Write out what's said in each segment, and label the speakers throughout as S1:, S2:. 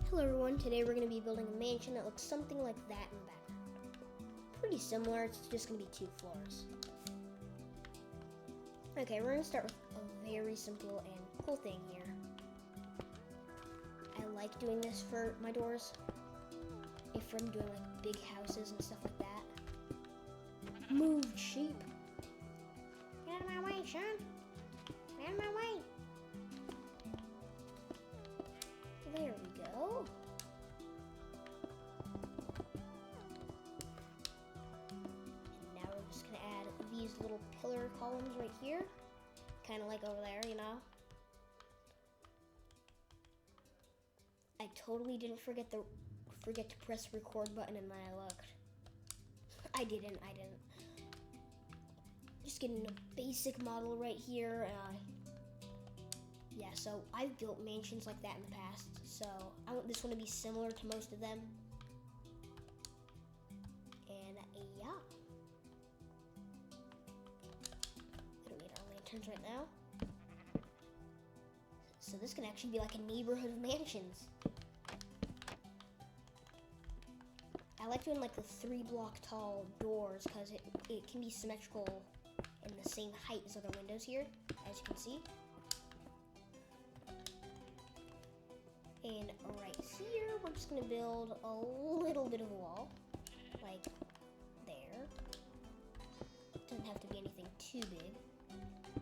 S1: Hello everyone, today we're going to be building a mansion that looks something like that in the background. Pretty similar, it's just going to be 2 floors. Okay, we're going to start with a very simple and cool thing here. I like doing this for my doors, if I'm doing like big houses and stuff like that. Move, sheep! Get out of my way, son! Get out of my way! There we go. And now we're just gonna add these little pillar columns right here. Kind of like over there, you know. I totally didn't forget to press record button, and then I looked. I didn't. Just getting a basic model right here. Yeah, so I've built mansions like that in the past, so I want this one to be similar to most of them. And yeah. We don't need our lanterns right now. So this can actually be like a neighborhood of mansions. I like doing like the 3-block tall doors because it can be symmetrical and the same height as other windows here, as you can see. And right here, we're just gonna build a little bit of a wall, like there. Doesn't have to be anything too big.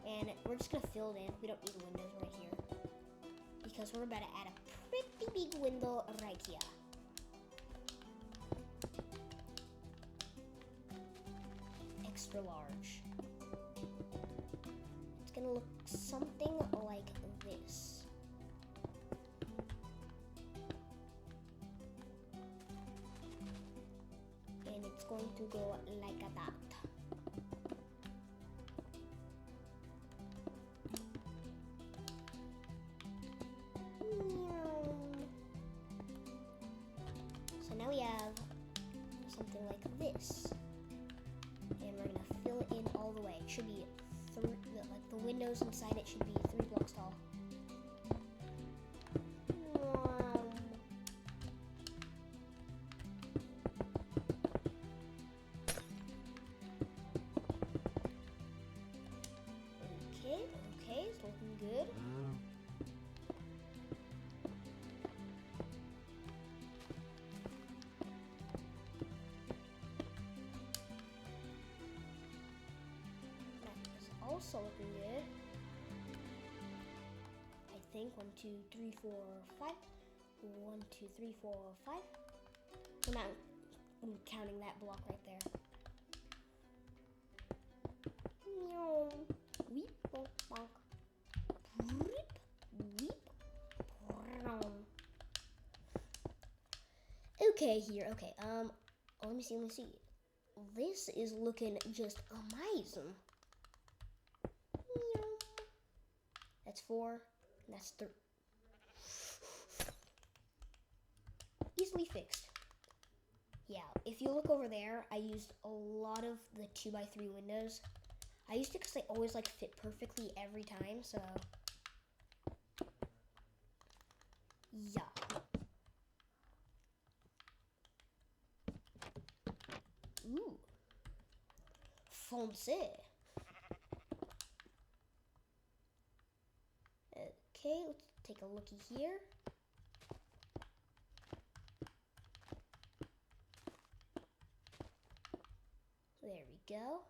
S1: And we're just gonna fill it in. We don't need windows right here, because we're about to add a pretty big window right here. Extra large. It's gonna look something like this. And it's going to go like that. So now we have something like this. And we're gonna fill it in all the way. It should be like the windows inside it should be 3 blocks tall. Okay, it's looking good. That is also looking good. I think 1, 2, 3, 4, 5. 1, 2, 3, 4, 5. I'm counting that block right there. Meow. Weep, bonk, bonk. Weep, weep. Okay, here. Okay, let me see. This is looking just amazing. Meow. That's 4. And that's 3. Easily fixed. Yeah, if you look over there, I used a lot of the 2x3 windows. I used it because they always like fit perfectly every time, so yeah. Ooh, fancy. Okay, let's take a looky here. There we go.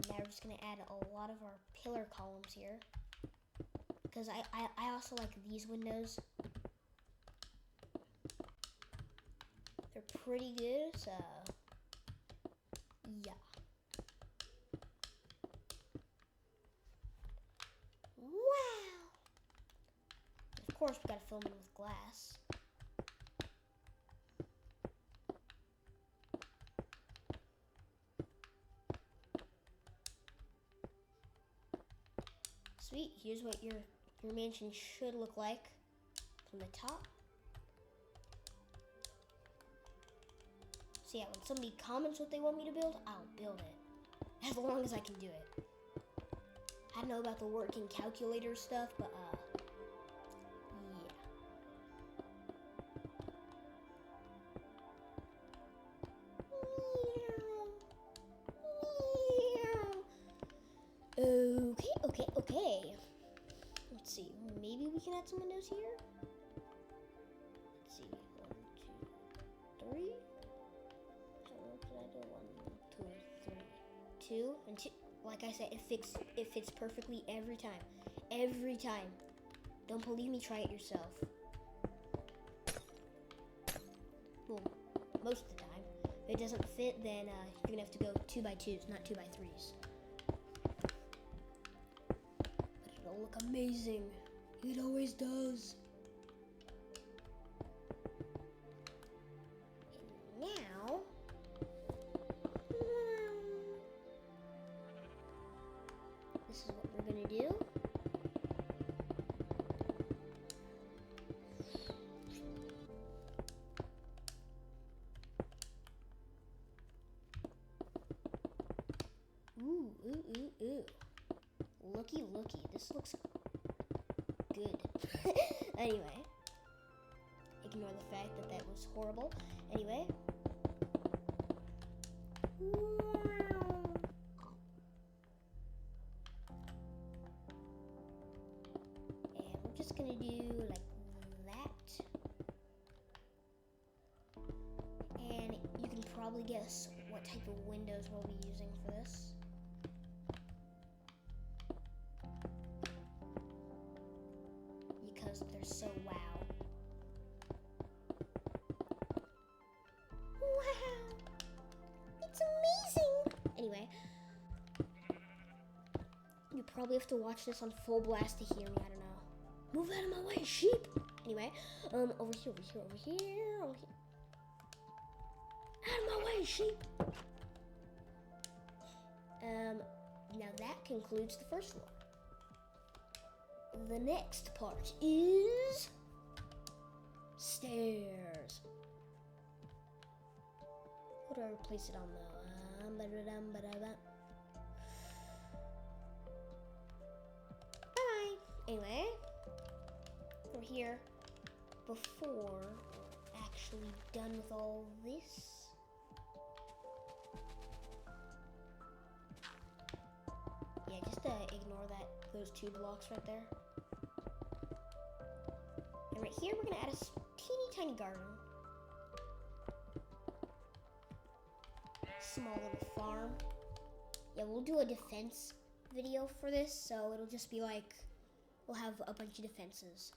S1: Now we're just gonna add a lot of our pillar columns here, because I also like these windows. They're pretty good, so yeah. Wow! Of course, we gotta fill them in with glass. Sweet, here's what your mansion should look like from the top. So yeah, when somebody comments what they want me to build, I'll build it. As long as I can do it. I don't know about the working calculator stuff, but yeah. we can add some windows here. Let's see. 1, 2, 3. How can I do 1, 2, 3? 2 and 2. Like I said, it fits perfectly every time. Every time. Don't believe me, try it yourself. Well, most of the time. If it doesn't fit, then you're gonna have to go 2x2s, not 2x3s. But it'll look amazing. It always does. And now, this is what we're gonna do. Ooh. Looky. This looks good. Anyway, ignore the fact that that was horrible. Anyway. And we're just gonna do like that. And you can probably guess what type of windows we'll be using for this. Because they're so wow. Wow! It's amazing! Anyway, you probably have to watch this on full blast to hear me, I don't know. Move out of my way, sheep! Anyway, over here. Out of my way, sheep! Now that concludes the first floor. The next part is stairs. What do I replace it on though? Bye. Anyway, we're here before we're actually done with all this. Yeah, just ignore those 2 blocks right there. And right here, we're gonna add a teeny tiny garden. Small little farm. Yeah, we'll do a defense video for this, so it'll just be like, we'll have a bunch of defenses.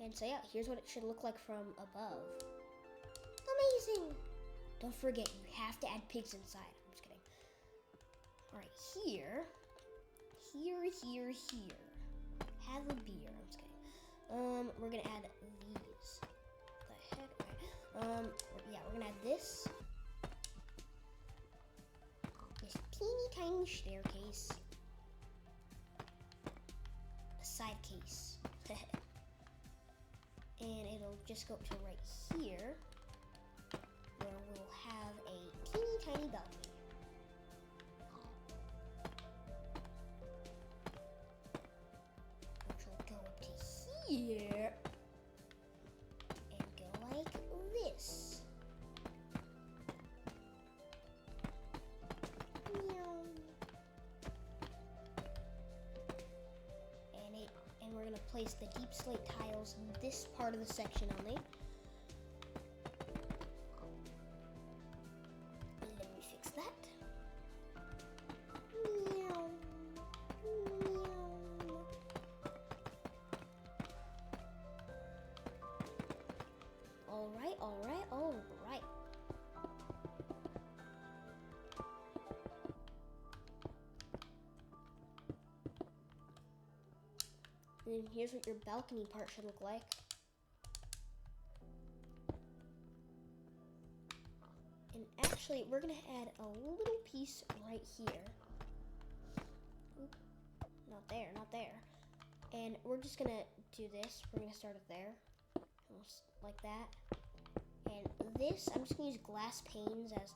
S1: And so yeah, here's what it should look like from above. Amazing! Don't forget, you have to add pigs inside. I'm just kidding. Alright, here. Have a beer. I'm just kidding. We're gonna add these. The heck? Okay. Yeah, we're gonna add this. This teeny tiny staircase. A side case. And it'll just go up to right here, where we'll have a teeny tiny balcony. Which will go up to here and go like this. Meow. And we're gonna place the deep slate tiles in this part of the section only. Let me fix that. Meow. Meow. All right. And here's what your balcony part should look like. And actually, we're gonna add a little piece right here. Oop, not there. And we're just gonna do this. We're gonna start it there, almost like that. And this, I'm just gonna use glass panes as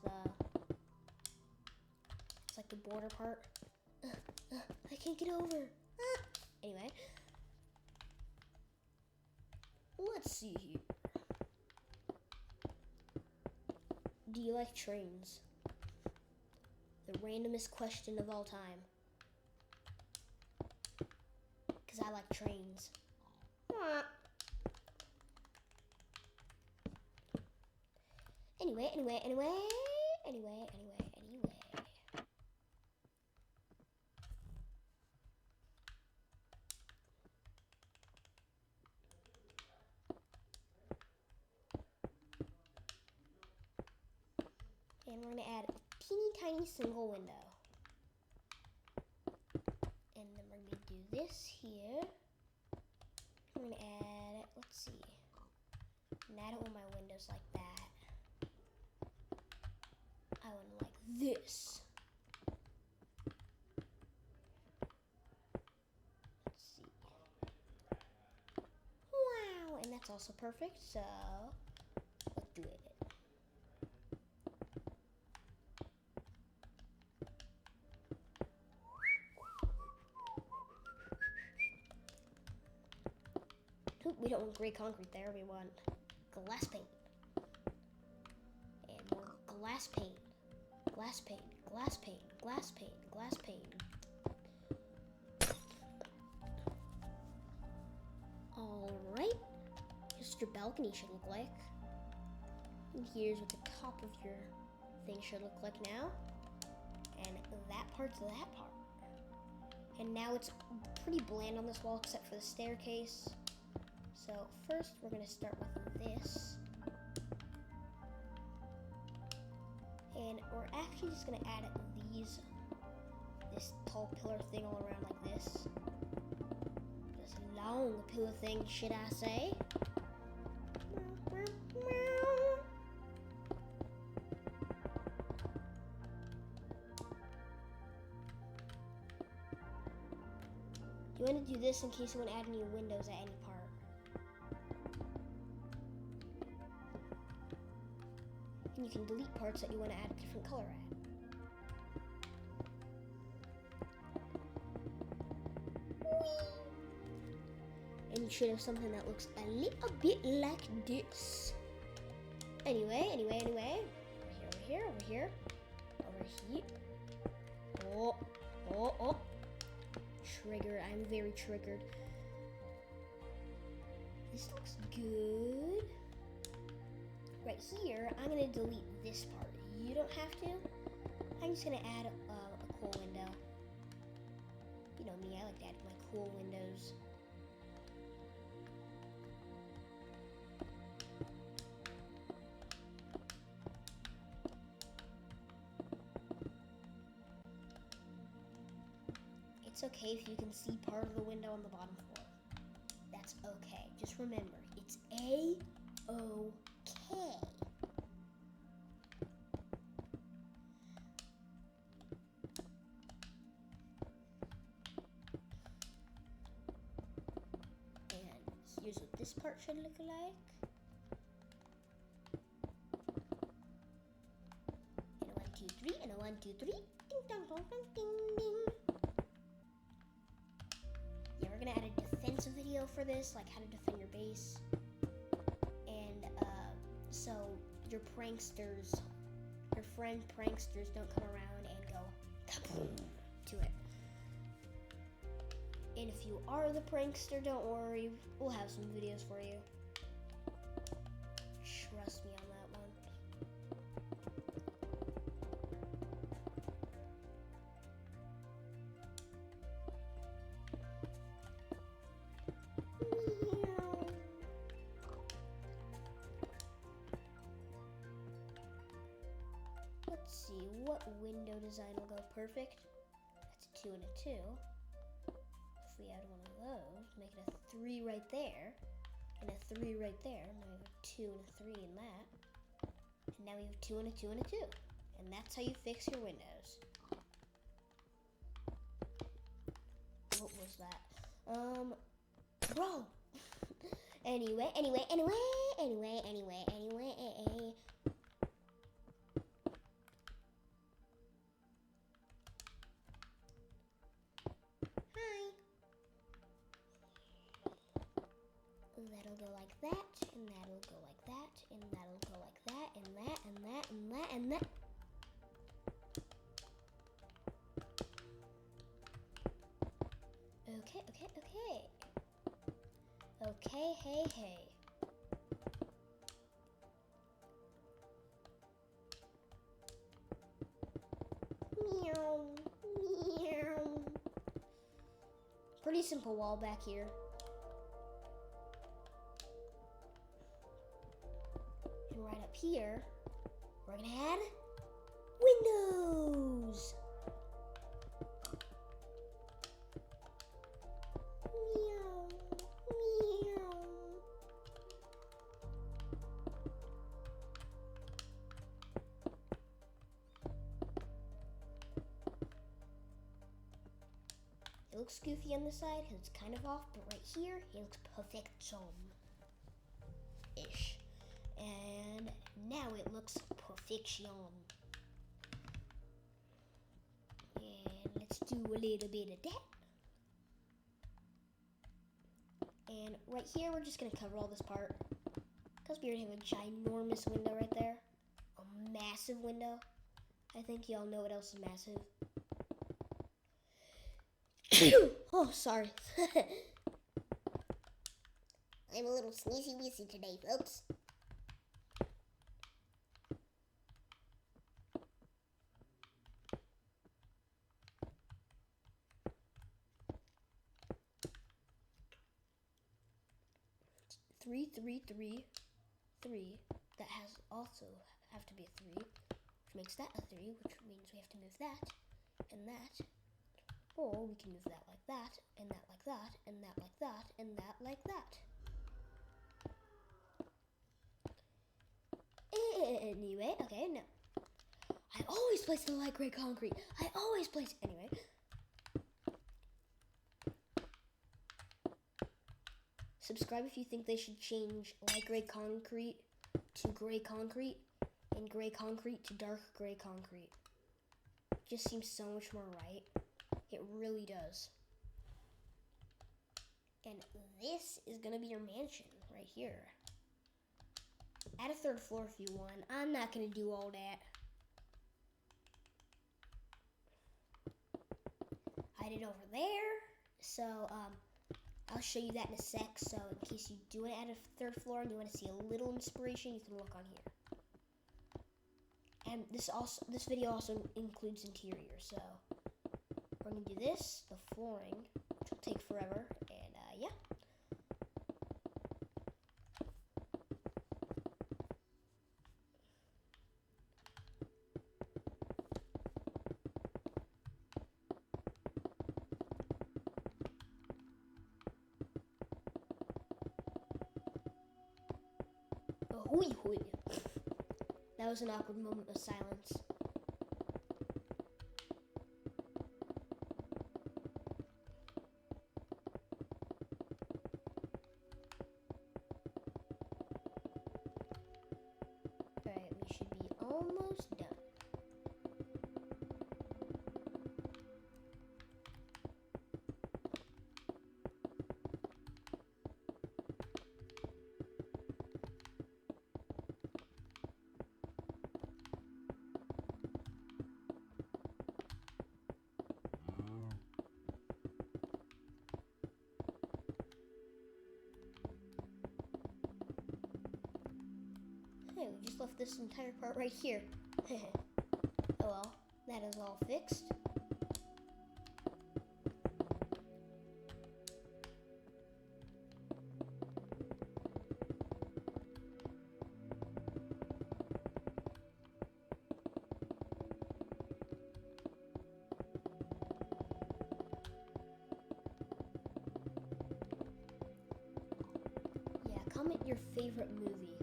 S1: it's like the border part. I can't get over. Anyway. Let's see here. Do you like trains? The randomest question of all time. I like trains. Mwah. Anyway. And we're gonna add a teeny tiny single window. And then we're gonna do this here. I'm gonna add, let's see. And I don't want my windows like that. I want them like this. Let's see. Wow, and that's also perfect, so let's do it. We don't want gray concrete there, we want glass paint. And more glass paint. Glass paint, glass paint, glass paint, glass paint. Alright. Here's what your balcony should look like. And here's what the top of your thing should look like now. And that part's that part. And now it's pretty bland on this wall except for the staircase. So first we're going to start with this. And we're actually just going to add this tall pillar thing all around like this. This long pillar thing, should I say. You want to do this in case you want to add any windows at any part. And you can delete parts that you want to add a different color at. Whee! And you should have something that looks a little bit like this. Anyway. Over here. Oh. Triggered. I'm very triggered. This looks good. Right here, I'm going to delete this part. You don't have to. I'm just going to add a cool window. You know me, I like to add my cool windows. It's okay if you can see part of the window on the bottom floor. That's okay. Just remember, it's A-OK. And here's what this part should look like. And a 1, 2, 3, and a 1, 2, 3. Ding dong dong dong ding ding. Yeah, we're gonna add a defensive video for this, like how to defend your base. And so your friend pranksters don't come around and go to it. And if you are the prankster, don't worry, we'll have some videos for you. Trust me on that one. Let's see, what window design will go perfect? That's a 2 and a 2. If we add one of those, make it a 3 right there, and a 3 right there. Now we have a 2 and a 3 in that. And now we have 2 and a 2 and a 2. And that's how you fix your windows. What was that? Bro! Anyway. That'll go like that, and that'll go like that, and that'll go like that, and that, and that, and that, and that. Okay, hey. Meow, meow. Pretty simple wall back here. And right up here, we're gonna add windows. Meow, meow. It looks goofy on the side because it's kind of off, but right here, it looks perfection-ish. And now it looks perfection. And let's do a little bit of that. And right here, we're just gonna cover all this part because we already have a ginormous window right there. A massive window. I think y'all know what else is massive. Oh, sorry. I'm a little sneezy-weezy today, folks. Three, 3, 3, 3. That has also have to be a 3, which makes that a 3, which means we have to move that and that. Or we can move that like that, and that like that, and that like that, and that like that. Anyway, okay, no. I always place the light gray concrete. Anyway. Subscribe if you think they should change light gray concrete to gray concrete, and gray concrete to dark gray concrete. Just seems so much more right. It really does. And this is gonna be your mansion right here. Add a third floor if you want. I'm not gonna do all that. Hide it over there. So I'll show you that in a sec. So in case you do want to add a third floor and you want to see a little inspiration, you can look on here. And this video also includes interior. So we're gonna do this, the flooring, which will take forever, and yeah. Hooey hooey. That was an awkward moment of silence. Alright, we should be almost done. Hey, we just left this entire part right here. Oh well, that is all fixed. Yeah, comment your favorite movie.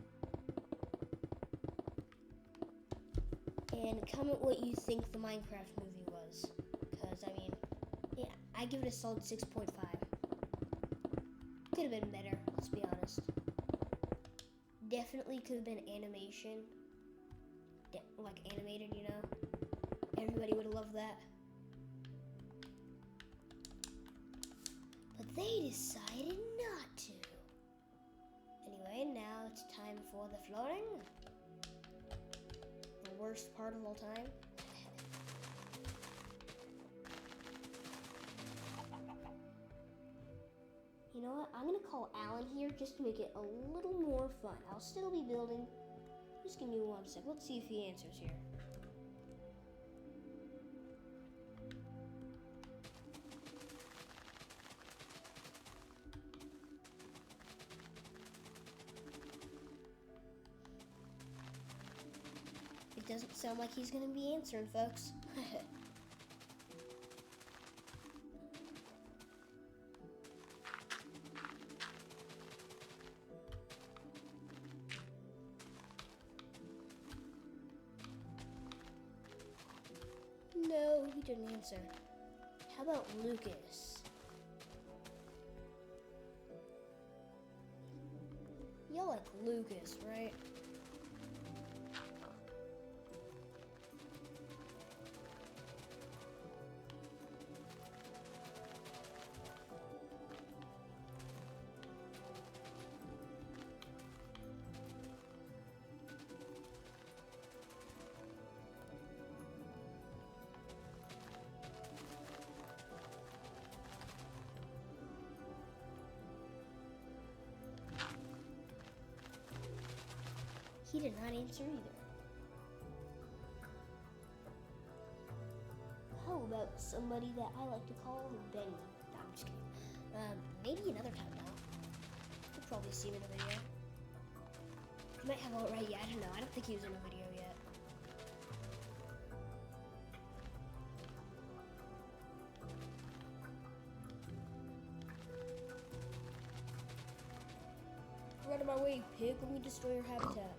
S1: And comment what you think the Minecraft movie was. Because, I mean, yeah, I give it a solid 6.5. Could have been better, let's be honest. Definitely could have been animation. Like animated, you know? Everybody would have loved that. But they decided not to. Anyway, now it's time for the flooring. Worst part of all time. You know what? I'm gonna call Alan here just to make it a little more fun. I'll still be building. Just give me 1 sec. Let's see if he answers here. It doesn't sound like he's gonna be answering, folks. No, he didn't answer. How about Lucas? Y'all like Lucas, right? He did not answer either. How about somebody that I like to call Benny? No, I'm just kidding. Maybe another time now. You'll probably see him in a video. He might have already. I don't know. I don't think he was in a video yet. Get out of my way, pig. Let me destroy your habitat.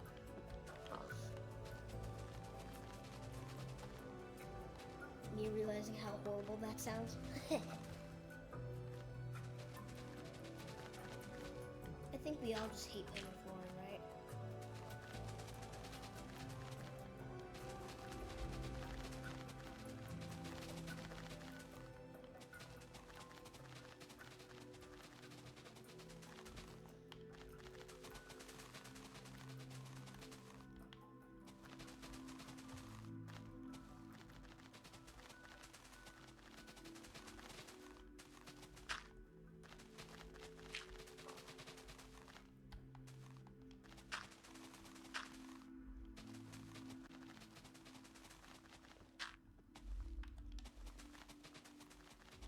S1: Me realizing how horrible that sounds. I think we all just hate Pinafore, right?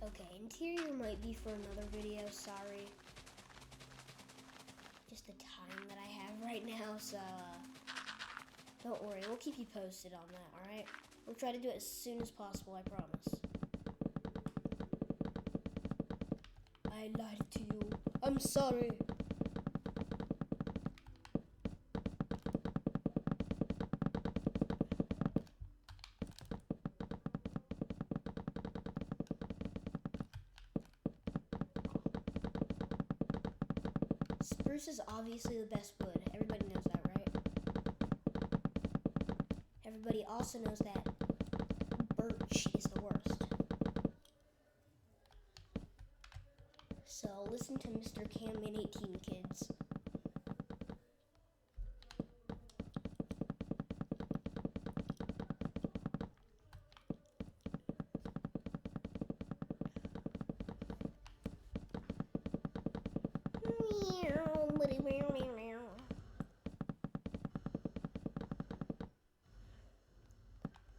S1: Okay, interior might be for another video, sorry. Just the time that I have right now, so don't worry, we'll keep you posted on that, alright? We'll try to do it as soon as possible, I promise. I lied to you. I'm sorry. Spruce is obviously the best wood. Everybody knows that, right? Everybody also knows that birch is the worst. So listen to Mr. Camman18, kids.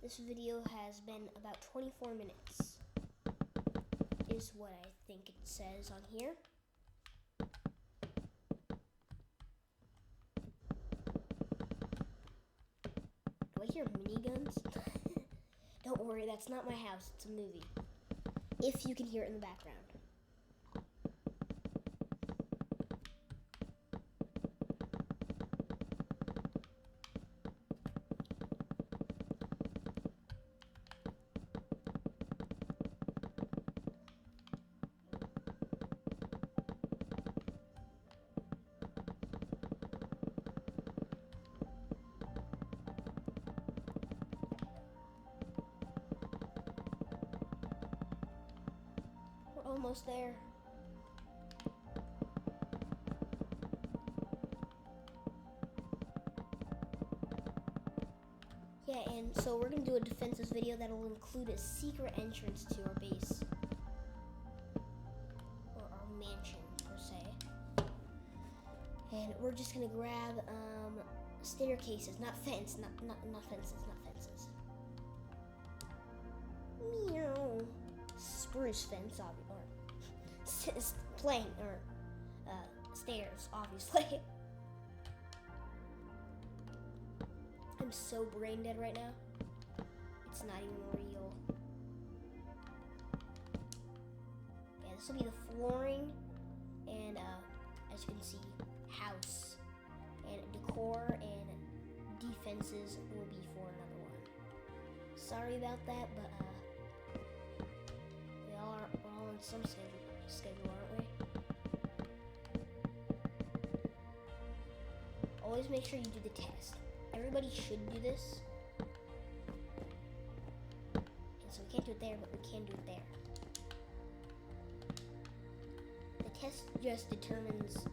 S1: This video has been about 24 minutes, is what I think it says on here. Do I hear miniguns? Don't worry, that's not my house, it's a movie. If you can hear it in the background. Almost there. Yeah, and so we're gonna do a defensive video that will include a secret entrance to our base. Or our mansion, per And we're just gonna grab staircases, not fences, not fences. Meow. Spruce fence, obviously, or plank, or stairs, obviously. I'm so brain dead right now. It's not even real. Yeah, this will be the flooring, and as you can see, house, and decor and defenses will be for another one. Sorry about that, but we're all on some schedule, aren't we? Always make sure you do the test. Everybody should do this. And so we can't do it there, but we can do it there. The test just determines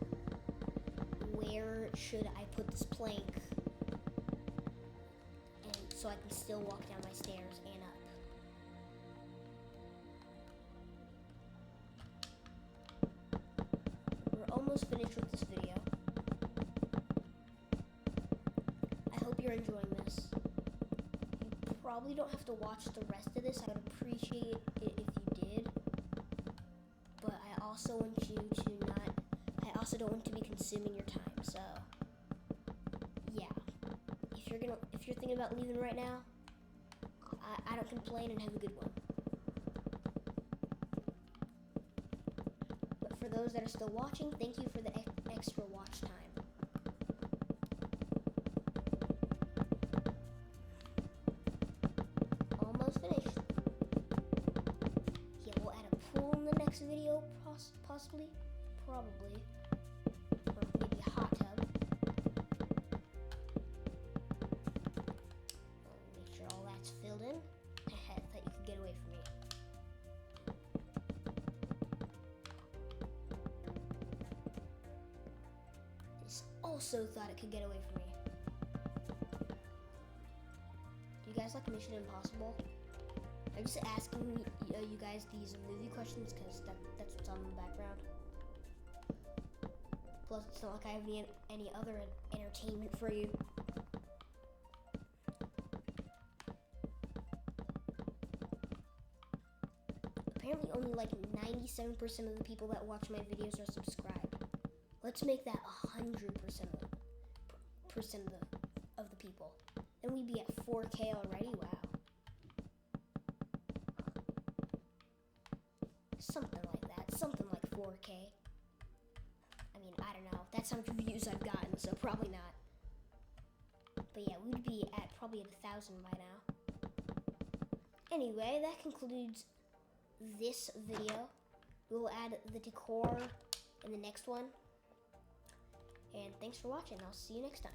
S1: where should I put this plank, and so I can still walk down my stairs and up. We're almost finished with this video. I hope you're enjoying this. You probably don't have to watch the rest of this. I would appreciate it if you did. But I also want you to not, I also don't want to be consuming your time. So, yeah. If you're thinking about leaving right now, I don't complain, and have a good one. But for those that are still watching, thank you for the extra watch time. Almost finished. Yeah, we'll add a pool in the next video, possibly, probably, or maybe a hot tub. Make sure all that's filled in. I thought you could get away from me. This also thought it could get away from me. Do you guys like Mission Impossible? I'm just asking you guys these movie questions because that's what's on in the background. Plus, it's not like I have any other entertainment for you. Apparently, only like 97% of the people that watch my videos are subscribed. Let's make that 100% of the people. Then we'd be at 4K already. Wow. Something like that. Something like 4K. I mean, I don't know. That's how much views I've gotten, so probably not. But yeah, we'd be at probably at 1,000 by now. Anyway, that concludes this video. We'll add the decor in the next one. And thanks for watching. I'll see you next time.